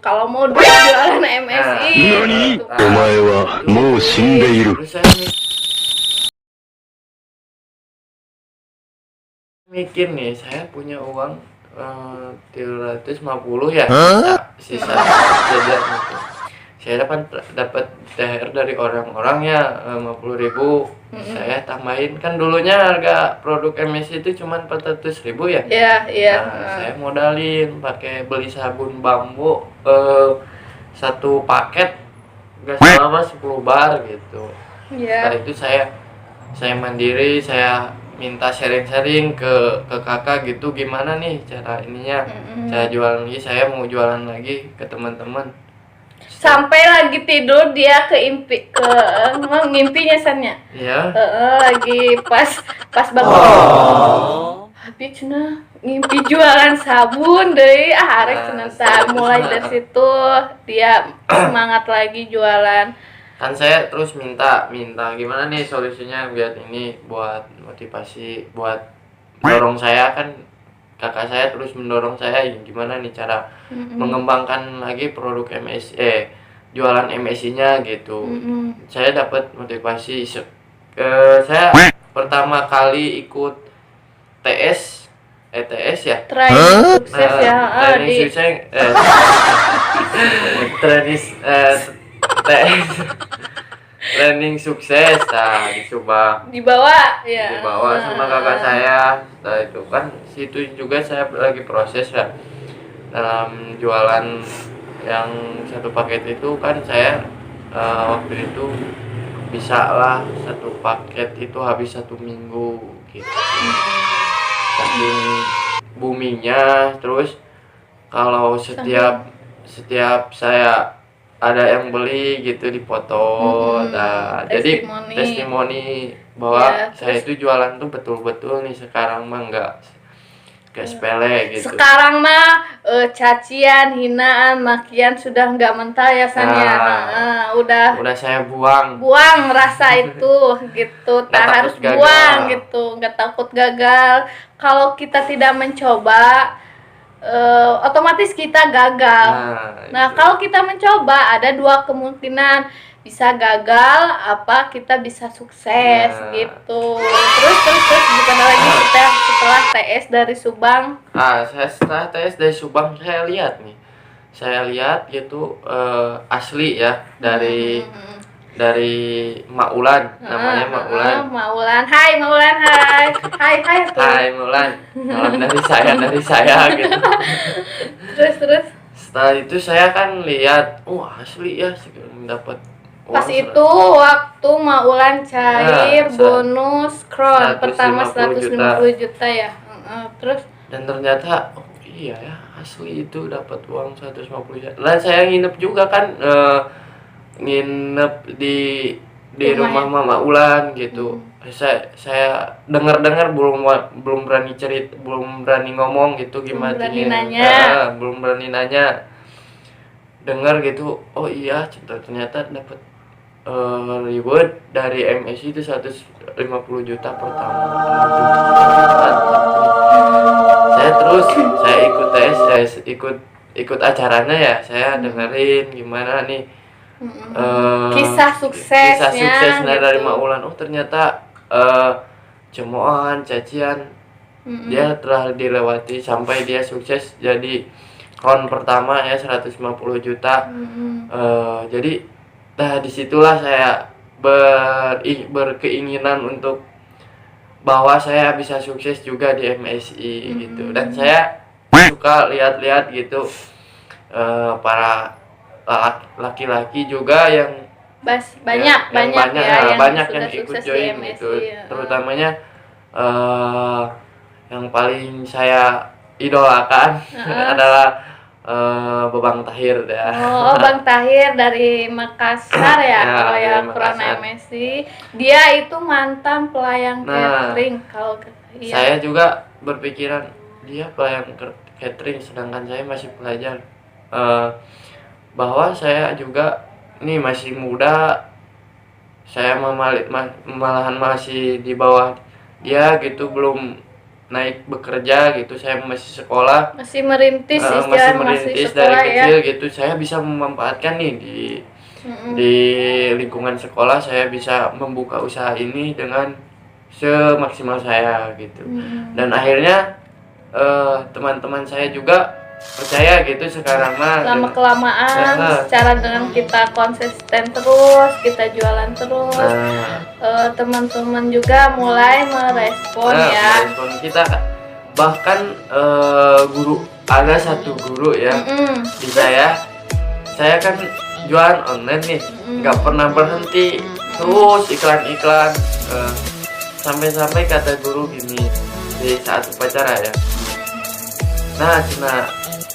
kalau mau jualan MSI gitu. Terus saya mikir nih, saya punya uang 350 ya, sisa jajan gitu. Saya dapat THR dari orang-orangnya 50.000. Saya tambahin, kan dulunya harga produk MSI itu cuma 400.000 ya. Iya. Nah, saya modalin pakai beli sabun bambu satu paket nggak salah 10 bar gitu. Setelah Iya. itu saya mandiri, saya minta sharing-sharing ke kakak gitu, gimana nih cara ininya. Saya jualan lagi, saya mau jualan lagi ke teman-teman. Sampai lagi tidur dia ngimpinya sannya. Iya. Lagi pas bangun. Tapi cina ngimpi jualan sabun deh. Arek Nah, cenah mulai setelah dari situ dia semangat lagi jualan. kan saya terus minta gimana nih solusinya biar ini, buat motivasi, buat mendorong saya. Kan kakak saya terus mendorong saya, gimana nih cara mengembangkan lagi produk jualan MSI-nya gitu. Saya dapat motivasi. Saya pertama kali ikut TS ya, Training sukses ya. training sukses, training TS training sukses. Nah, Dibawa ya. dibawa sama kakak saya. Setelah itu kan situ juga saya lagi proses ya dalam jualan yang satu paket itu. Kan saya waktu itu bisa lah satu paket itu habis 1 minggu gitu, saking boomingnya. Terus kalau setiap saya ada yang beli gitu dipoto. Nah, jadi testimoni bahwa Ya, saya itu jualan tuh betul-betul nih sekarang mah nggak sepele gitu. sekarang mah cacian, hinaan, makian sudah nggak mentah ya Sanya. Udah saya buang rasa itu gitu. Tak takut harus gagal. buang gitu, nggak takut gagal. Kalau kita tidak mencoba otomatis kita gagal. Nah, kalau kita mencoba ada 2 kemungkinan, bisa gagal apa kita bisa sukses gitu. Terus gimana lagi kita setelah TS dari Subang? Setelah TS dari Subang, saya lihat gitu asli ya, dari Maulan, namanya Maulan. Maulan, hai Maulan, hai. Hai Maulan, salam dari saya gitu. Terus Setelah itu saya kan lihat, asli ya, dapat pas uang itu waktu Maulan cair bonus Crown pertama 150 juta ya. Terus dan ternyata iya ya, asli itu dapat uang 150 juta. Dan saya nginep juga kan, nginep di rumah Mama Ulan gitu. Saya dengar belum berani belum berani ngomong gitu, gimana belum berani nanya. Dengar gitu, oh iya, ternyata dapat reward dari MSI itu 150 juta pertama. Saya ikut tes, saya ikut acaranya ya. Saya dengerin gimana nih kisah suksesnya gitu. Dari Maulan. Ternyata cemoohan, cacian dia telah dilewati sampai dia sukses jadi crown pertama ya, 150 juta. Jadi disitulah saya berkeinginan untuk bahwa saya bisa sukses juga di MSI gitu. Dan saya suka lihat-lihat gitu para laki-laki juga yang banyak yang ikut join gitu. Terutamanya yang paling saya idolakan adalah Bang Tahir ya. Bang Tahir dari Makassar ya, kalau ya Crown MSI. Dia itu mantan pelayan catering. Kalau saya juga berpikiran dia pelayan catering sedangkan saya masih pelajar. Bahwa saya juga nih masih muda, saya malahan masih di bawah dia gitu, belum naik bekerja gitu, saya masih sekolah, masih merintis masih merintis dari sekolah kecil ya. gitu, saya bisa memanfaatkan nih di lingkungan sekolah, saya bisa membuka usaha ini dengan semaksimal saya gitu. Dan akhirnya teman-teman saya juga percaya gitu sekarang mah lama kelamaan secara dengan kita konsisten terus, kita jualan terus, teman-teman juga mulai merespon ya. Merespon kita, bahkan guru, ada satu guru ya di saya kan jualan online nih, nggak pernah berhenti, terus iklan-iklan, sampai-sampai kata guru gini di saat upacara ya, nah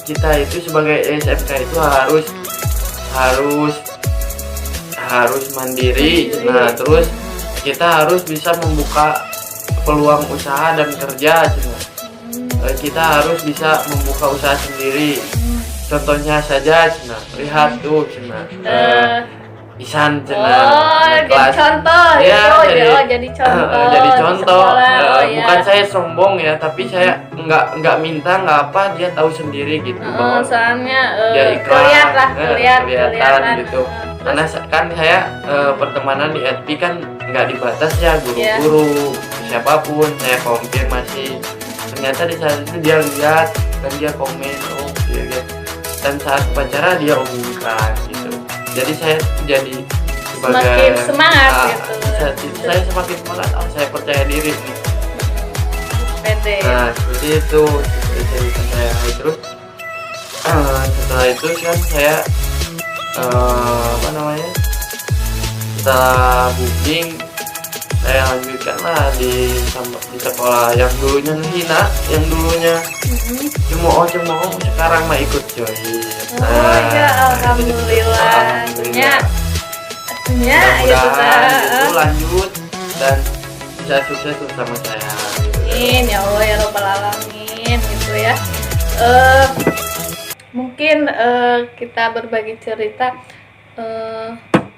kita itu sebagai SMK itu harus mandiri. Nah terus kita harus bisa membuka peluang usaha dan kerja, kita harus bisa membuka usaha sendiri. Contohnya saja lihat tuh Isan jadi contoh ya, jadi contoh bukan saya sombong ya, tapi saya nggak minta nggak apa, dia tahu sendiri gitu bahwa soalnya dia iklan kelihatan gitu. Karena Terus, kan saya pertemanan di FB kan nggak dibatas ya, guru-guru siapapun saya konfirmasi, ternyata di saat itu dia lihat dan dia komen, oh dia lihat, dan saat upacara dia umumkan gitu. Jadi saya jadi semakin semangat gitu. Saya semakin semangat, saya percaya diri nih. Pede. Nah seperti itu cerita saya. Terus setelah itu kan saya setelah booking, saya lanjutkan lah di sekolah yang dulunya ngehina, yang dulunya cemooh sekarang mah ikut join. Ya alhamdulillah. Artinya mudah-mudahan itu lanjut dan bisa sukses bersama saya. Amin ya Allah ya Rabbal Alamin gitu ya. Mungkin kita berbagi cerita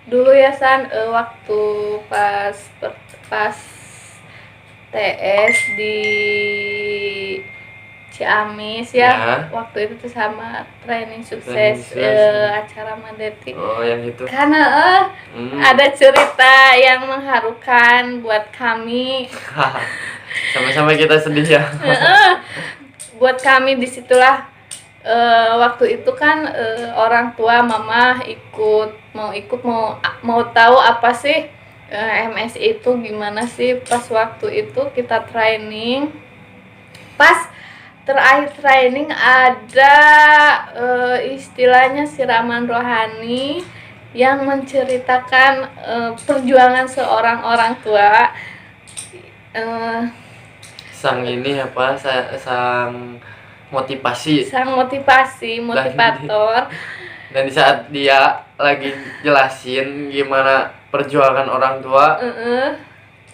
dulu ya San, waktu pas TS di Ciamis ya. Waktu itu tuh sama training sukses acara Mandeti. Oh yang itu. Karena ada cerita yang mengharukan buat kami. Sama-sama kita sedih ya. Buat kami disitulah waktu itu kan orang tua mama mau tahu apa sih MSI itu gimana sih. Pas waktu itu kita training, pas terakhir training ada istilahnya siraman rohani yang menceritakan perjuangan seorang orang tua, sang motivator. Dan di saat dia lagi jelasin gimana perjuangan orang tua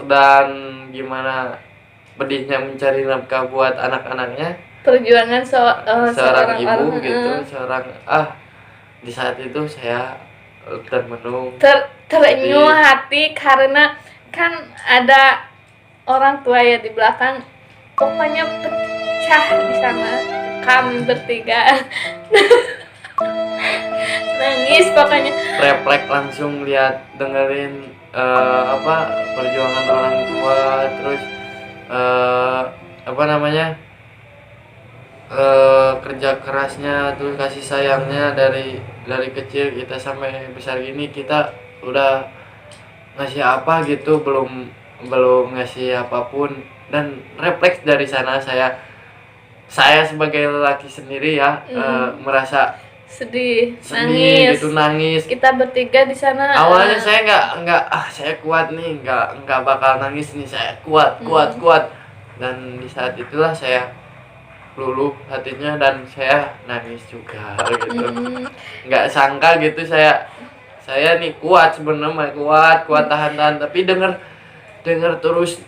dan gimana pedihnya mencari nafkah buat anak-anaknya, perjuangan seorang ibu gitu, di saat itu saya terenyuh hati karena kan ada orang tua ya di belakang, pokoknya pecah di sana, kami bertiga nangis pokoknya. Refleks langsung dengerin perjuangan orang tua, terus kerja kerasnya, terus kasih sayangnya dari kecil kita sampai besar gini, kita udah ngasih apa gitu, belum ngasih apapun. Dan refleks dari sana saya sebagai lelaki sendiri ya, merasa sedih nangis. Kita bertiga di sana. Awalnya saya nggak saya kuat nih, nggak bakal nangis nih, saya kuat. Dan di saat itulah saya luluh hatinya dan saya nangis juga gitu. Nggak sangka gitu saya nih kuat sebenarnya, kuat tahan, tapi dengar terus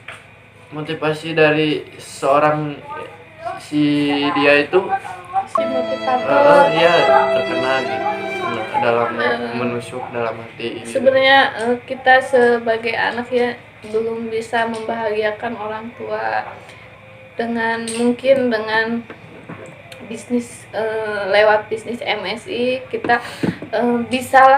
motivasi dari seorang dia itu, si motivator terkena gitu dalam menusuk dalam hati ini. Sebenarnya kita sebagai anak ya belum bisa membahagiakan orang tua, dengan mungkin dengan bisnis lewat bisnis MSI kita bisa